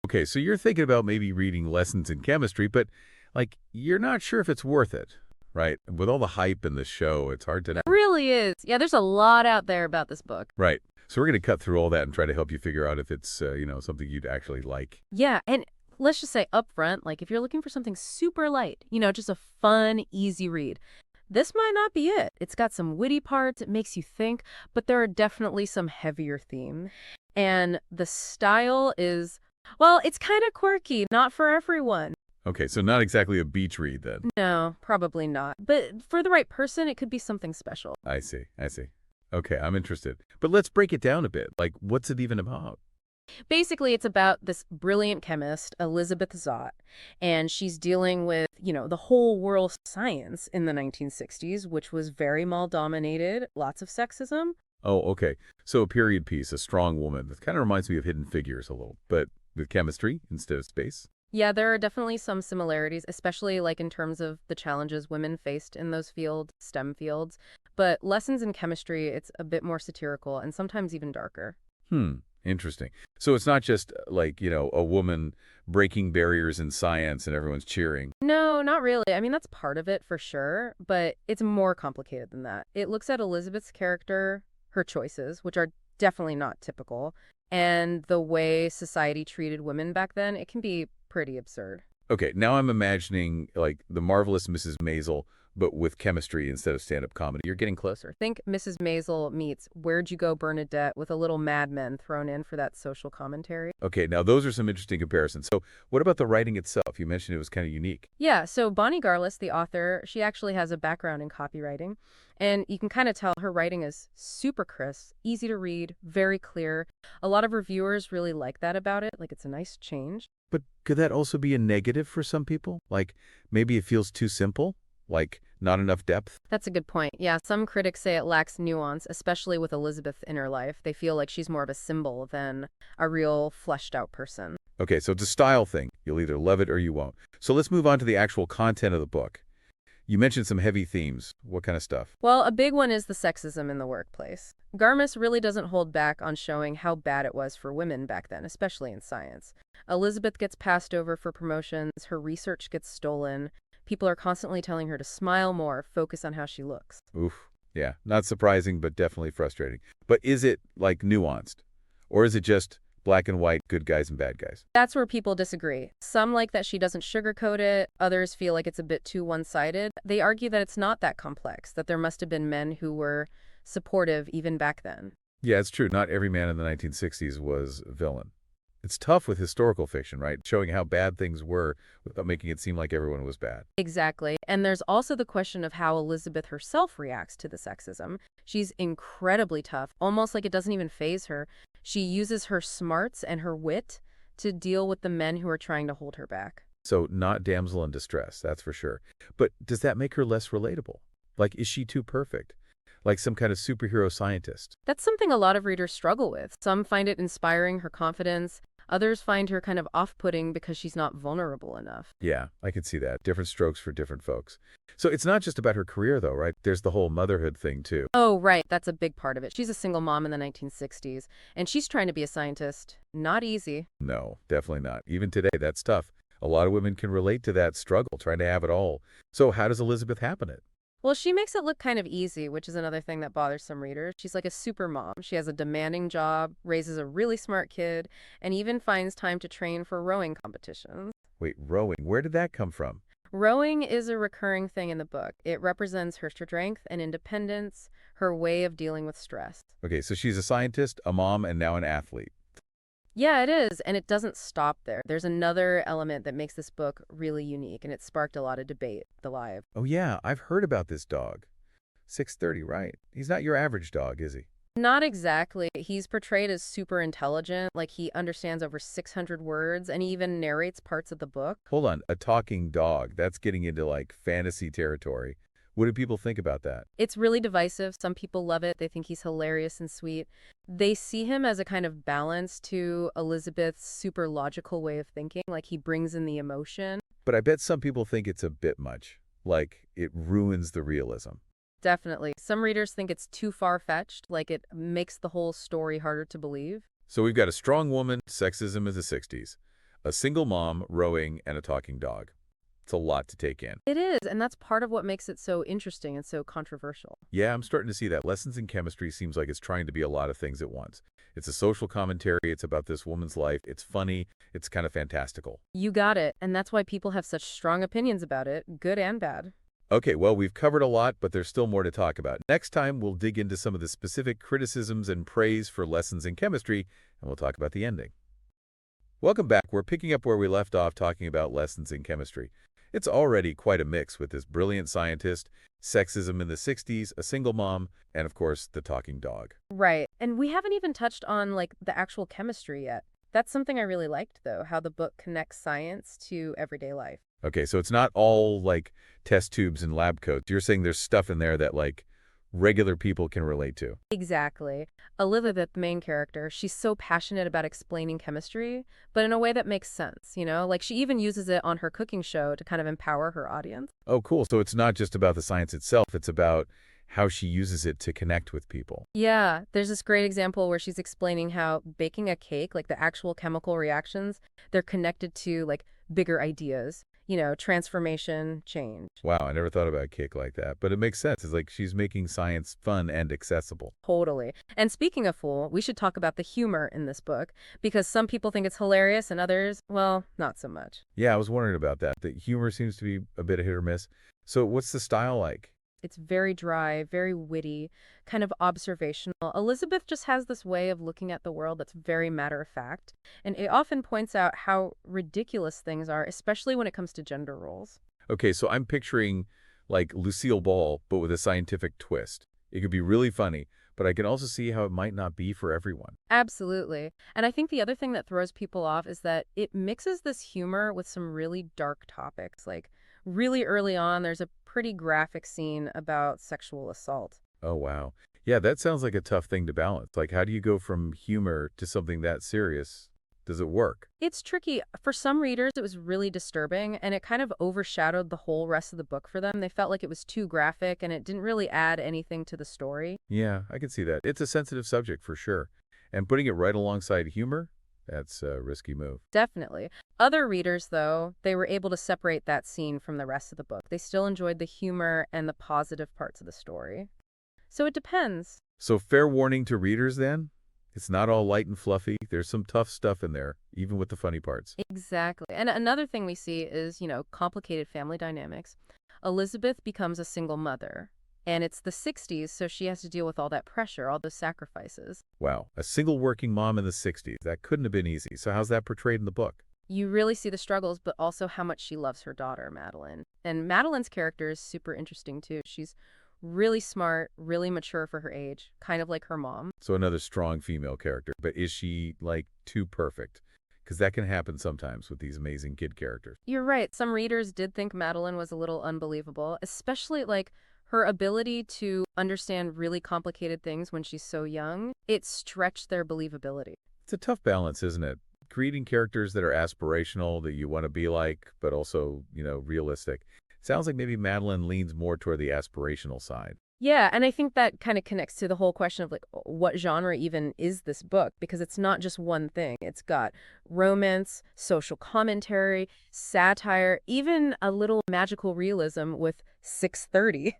Okay, so you're thinking about maybe reading Lessons in Chemistry, but, like, you're not sure if it's worth it, right? With all the hype in the show, it's hard to know. It really is. Yeah, there's a lot out there about this book. Right. So we're going to cut through all that and try to help you figure out if it's, something you'd actually like. Yeah, and let's just say up front, like if you're looking for something super light, just a fun, easy read, this might not be it. It's got some witty parts, it makes you think, but there are definitely some heavier themes. And the style is, well, it's kind of quirky, not for everyone. Okay, so not exactly a beach read then. No, probably not. But for the right person, it could be something special. I see, I see. Okay, I'm interested. But let's break it down a bit. Like, what's it even about? Basically, it's about this brilliant chemist, Elizabeth Zott, and she's dealing with, the whole world science in the 1960s, which was very male-dominated, lots of sexism. Oh, okay. So a period piece, a strong woman. That kind of reminds me of Hidden Figures a little, but with chemistry instead of space. Yeah, there are definitely some similarities, especially like in terms of the challenges women faced in those fields, STEM fields. But Lessons in Chemistry, it's a bit more satirical and sometimes even darker. Interesting. So it's not just like, a woman breaking barriers in science and everyone's cheering. No, not really. I mean, that's part of it for sure, but it's more complicated than that. It looks at Elizabeth's character, her choices, which are definitely not typical, and the way society treated women back then. It can be pretty absurd. Okay, now I'm imagining like the marvelous Mrs. Maisel, but with chemistry instead of stand-up comedy. You're getting close. Closer. Think Mrs. Maisel meets Where'd You Go, Bernadette, with a little Mad Men thrown in for that social commentary. Okay, now those are some interesting comparisons. So what about the writing itself? You mentioned it was kind of unique. Yeah, so Bonnie Garlis, the author, she actually has a background in copywriting, and you can kind of tell her writing is super crisp, easy to read, very clear. A lot of reviewers really like that about it, like it's a nice change. But could that also be a negative for some people? Like maybe it feels too simple? Like not enough depth? That's a good point. Yeah, some critics say it lacks nuance, especially with Elizabeth in her life. They feel like she's more of a symbol than a real fleshed out person. Okay, so it's a style thing. You'll either love it or you won't. So let's move on to the actual content of the book. You mentioned some heavy themes. What kind of stuff? Well, a big one is the sexism in the workplace. Garmis really doesn't hold back on showing how bad it was for women back then, especially in science. Elizabeth gets passed over for promotions, her research gets stolen. People are constantly telling her to smile more, focus on how she looks. Oof. Yeah, not surprising, but definitely frustrating. But is it, like, nuanced? Or is it just black and white, good guys and bad guys? That's where people disagree. Some like that she doesn't sugarcoat it. Others feel like it's a bit too one-sided. They argue that it's not that complex, that there must have been men who were supportive even back then. Yeah, it's true. Not every man in the 1960s was a villain. It's tough with historical fiction, right? Showing how bad things were without making it seem like everyone was bad. Exactly. And there's also the question of how Elizabeth herself reacts to the sexism. She's incredibly tough, almost like it doesn't even faze her. She uses her smarts and her wit to deal with the men who are trying to hold her back. So not damsel in distress, that's for sure. But does that make her less relatable? Like, is she too perfect? Like some kind of superhero scientist? That's something a lot of readers struggle with. Some find it inspiring, her confidence. Others find her kind of off-putting because she's not vulnerable enough. Yeah, I can see that. Different strokes for different folks. So it's not just about her career, though, right? There's the whole motherhood thing, too. Oh, right. That's a big part of it. She's a single mom in the 1960s, and she's trying to be a scientist. Not easy. No, definitely not. Even today, that's tough. A lot of women can relate to that struggle, trying to have it all. So how does Elizabeth happen it? Well, she makes it look kind of easy, which is another thing that bothers some readers. She's like a super mom. She has a demanding job, raises a really smart kid, and even finds time to train for rowing competitions. Wait, rowing, where did that come from? Rowing is a recurring thing in the book. It represents her strength and independence, her way of dealing with stress. Okay, so she's a scientist, a mom, and now an athlete. Yeah, it is, and it doesn't stop there. There's another element that makes this book really unique, and it sparked a lot of debate, the live. Oh yeah, I've heard about this dog. 630, right. He's not your average dog, is he? Not exactly. He's portrayed as super intelligent, like he understands over 600 words, and he even narrates parts of the book. Hold on, a talking dog. That's getting into like fantasy territory. What do people think about that? It's really divisive. Some people love it. They think he's hilarious and sweet. They see him as a kind of balance to Elizabeth's super logical way of thinking, like he brings in the emotion. But I bet some people think it's a bit much. Like, it ruins the realism. Definitely. Some readers think it's too far-fetched, like it makes the whole story harder to believe. So we've got a strong woman, sexism is the 60s. A single mom, rowing, and a talking dog. It's a lot to take in. It is, and that's part of what makes it so interesting and so controversial. Yeah, I'm starting to see that. Lessons in Chemistry seems like it's trying to be a lot of things at once. It's a social commentary. It's about this woman's life. It's funny. It's kind of fantastical. You got it, and that's why people have such strong opinions about it, good and bad. Okay, well, we've covered a lot, but there's still more to talk about. Next time, we'll dig into some of the specific criticisms and praise for Lessons in Chemistry, and we'll talk about the ending. Welcome back. We're picking up where we left off talking about Lessons in Chemistry. It's already quite a mix with this brilliant scientist, sexism in the 60s, a single mom, and of course, the talking dog. Right, and we haven't even touched on, like, the actual chemistry yet. That's something I really liked, though, how the book connects science to everyday life. Okay, so it's not all like test tubes and lab coats. You're saying there's stuff in there that like regular people can relate to. Exactly. Elizabeth, the main character, she's so passionate about explaining chemistry, but in a way that makes sense, you know? Like, she even uses it on her cooking show to kind of empower her audience. Oh, cool. So it's not just about the science itself. It's about how she uses it to connect with people. Yeah, there's this great example where she's explaining how baking a cake, like the actual chemical reactions, they're connected to, like, bigger ideas. You know, transformation, change. Wow, I never thought about a cake like that. But it makes sense. It's like she's making science fun and accessible. Totally. And speaking of fool, we should talk about the humor in this book, because some people think it's hilarious and others, well, not so much. Yeah, I was wondering about that. The humor seems to be a bit of hit or miss. So what's the style like? It's very dry, very witty, kind of observational. Elizabeth just has this way of looking at the world that's very matter of fact, and it often points out how ridiculous things are, especially when it comes to gender roles. Okay, so I'm picturing like Lucille Ball, but with a scientific twist. It could be really funny, but I can also see how it might not be for everyone. Absolutely. And I think the other thing that throws people off is that it mixes this humor with some really dark topics. Like, really early on, there's a pretty graphic scene about sexual assault. Oh, wow. Yeah, that sounds like a tough thing to balance. Like, how do you go from humor to something that serious? Does it work? It's tricky. For some readers, it was really disturbing, and it kind of overshadowed the whole rest of the book for them. They felt like it was too graphic, and it didn't really add anything to the story. Yeah, I can see that. It's a sensitive subject for sure. And putting it right alongside humor, that's a risky move. Definitely. Other readers, though, they were able to separate that scene from the rest of the book. They still enjoyed the humor and the positive parts of the story. So it depends. So fair warning to readers then? It's not all light and fluffy. There's some tough stuff in there, even with the funny parts. Exactly. And another thing we see is, complicated family dynamics. Elizabeth becomes a single mother. And it's the 60s, so she has to deal with all that pressure, all those sacrifices. Wow, a single working mom in the 60s. That couldn't have been easy. So how's that portrayed in the book? You really see the struggles, but also how much she loves her daughter, Madeline. And Madeline's character is super interesting, too. She's really smart, really mature for her age, kind of like her mom. So another strong female character. But is she, like, too perfect? Because that can happen sometimes with these amazing kid characters. You're right. Some readers did think Madeline was a little unbelievable, especially, like, her ability to understand really complicated things when she's so young. It stretched their believability. It's a tough balance, isn't it? Creating characters that are aspirational, that you want to be like, but also, realistic. Sounds like maybe Madeline leans more toward the aspirational side. Yeah, and I think that kind of connects to the whole question of, like, what genre even is this book? Because it's not just one thing. It's got romance, social commentary, satire, even a little magical realism with 630.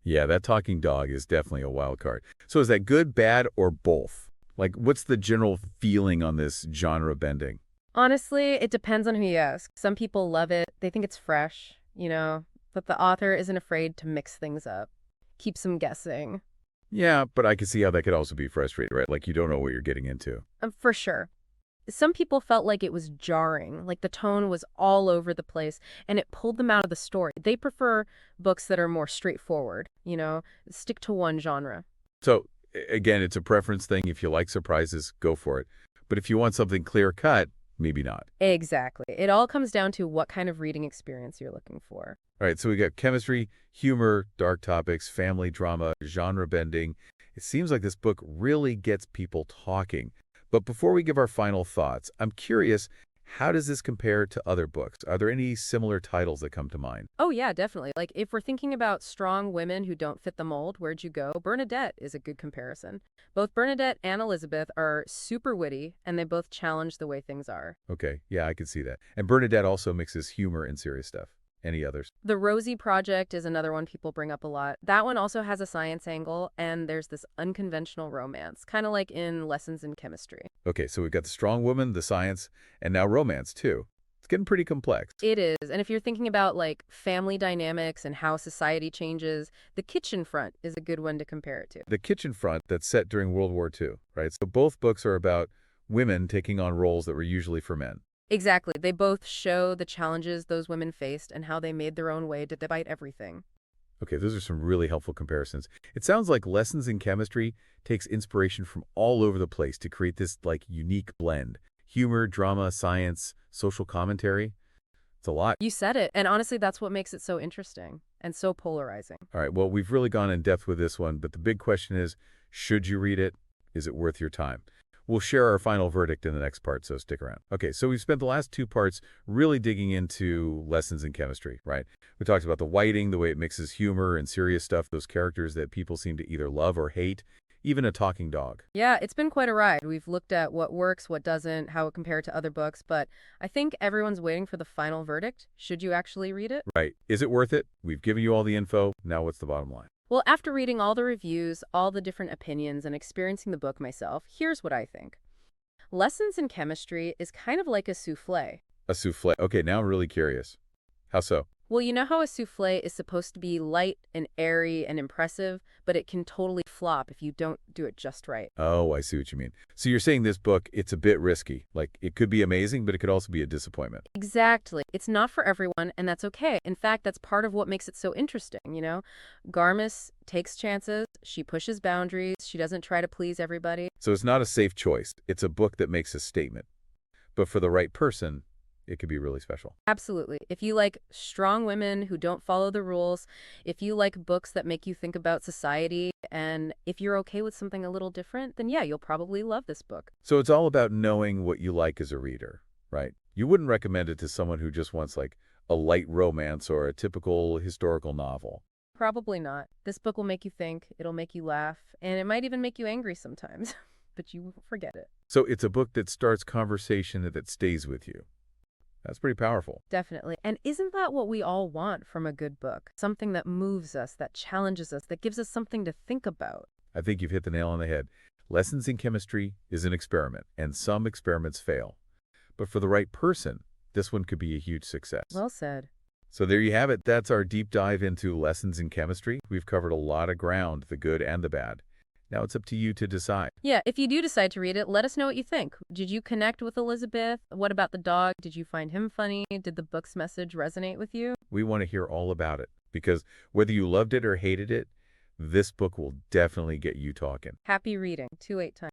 Yeah, that talking dog is definitely a wild card. So is that good, bad, or both? Like, what's the general feeling on this genre bending? Honestly, it depends on who you ask. Some people love it. They think it's fresh, but the author isn't afraid to mix things up. Keeps them guessing. Yeah, but I can see how that could also be frustrating, right? Like you don't know what you're getting into. For sure. Some people felt like it was jarring, like the tone was all over the place, and it pulled them out of the story. They prefer books that are more straightforward, stick to one genre. So, again, it's a preference thing. If you like surprises, go for it. But if you want something clear-cut, maybe not. Exactly. It all comes down to what kind of reading experience you're looking for. All right, so we got chemistry, humor, dark topics, family drama, genre bending. It seems like this book really gets people talking. But before we give our final thoughts, I'm curious, How does this compare to other books? Are there any similar titles that come to mind? Oh, yeah, definitely. Like, if we're thinking about strong women who don't fit the mold, where'd you go? Bernadette is a good comparison. Both Bernadette and Elizabeth are super witty, and they both challenge the way things are. Okay, yeah, I can see that. And Bernadette also mixes humor and serious stuff. Any others? The Rosie Project is another one people bring up a lot. That one also has a science angle, and there's this unconventional romance, kind of like in Lessons in Chemistry. Okay, so we've got the strong woman, the science, and now romance, too. It's getting pretty complex. It is. And if you're thinking about like family dynamics and how society changes, The Kitchen Front is a good one to compare it to. The kitchen front that's set during World War II, right? So both books are about women taking on roles that were usually for men. Exactly. They both show the challenges those women faced and how they made their own way to despite everything. Okay, those are some really helpful comparisons. It sounds like Lessons in Chemistry takes inspiration from all over the place to create this, like, unique blend. Humor, drama, science, social commentary. It's a lot. You said it. And honestly, that's what makes it so interesting and so polarizing. All right, well, we've really gone in depth with this one, but the big question is, should you read it? Is it worth your time? We'll share our final verdict in the next part, so stick around. Okay, so we've spent the last two parts really digging into Lessons in Chemistry, right? We talked about the writing, the way it mixes humor and serious stuff, those characters that people seem to either love or hate, even a talking dog. Yeah, it's been quite a ride. We've looked at what works, what doesn't, how it compared to other books, but I think everyone's waiting for the final verdict. Should you actually read it? Right. Is it worth it? We've given you all the info. Now what's the bottom line? Well, after reading all the reviews, all the different opinions, and experiencing the book myself, here's what I think. Lessons in Chemistry is kind of like a souffle. A souffle. Okay, now I'm really curious. How so? Well, you know how a souffle is supposed to be light and airy and impressive, but it can totally flop if you don't do it just right. Oh, I see what you mean. So you're saying this book, it's a bit risky. Like, it could be amazing, but it could also be a disappointment. Exactly. It's not for everyone, and that's okay. In fact, that's part of what makes it so interesting, you know? Garmis takes chances, she pushes boundaries, she doesn't try to please everybody. So it's not a safe choice. It's a book that makes a statement. But for the right person, it could be really special. Absolutely. If you like strong women who don't follow the rules, if you like books that make you think about society, and if you're okay with something a little different, then yeah, you'll probably love this book. So it's all about knowing what you like as a reader, right? You wouldn't recommend it to someone who just wants like a light romance or a typical historical novel. Probably not. This book will make you think, it'll make you laugh, and it might even make you angry sometimes, but you won't forget it. So it's a book that starts conversation that stays with you. That's pretty powerful. Definitely. And isn't that what we all want from a good book? Something that moves us, that challenges us, that gives us something to think about. I think you've hit the nail on the head. Lessons in Chemistry is an experiment, and some experiments fail. But for the right person, this one could be a huge success. Well said. So there you have it. That's our deep dive into Lessons in Chemistry. We've covered a lot of ground, the good and the bad. Now it's up to you to decide. Yeah, if you do decide to read it, let us know what you think. Did you connect with Elizabeth? What about the dog? Did you find him funny? Did the book's message resonate with you? We want to hear all about it, because whether you loved it or hated it, this book will definitely get you talking. Happy reading. 2-8 times.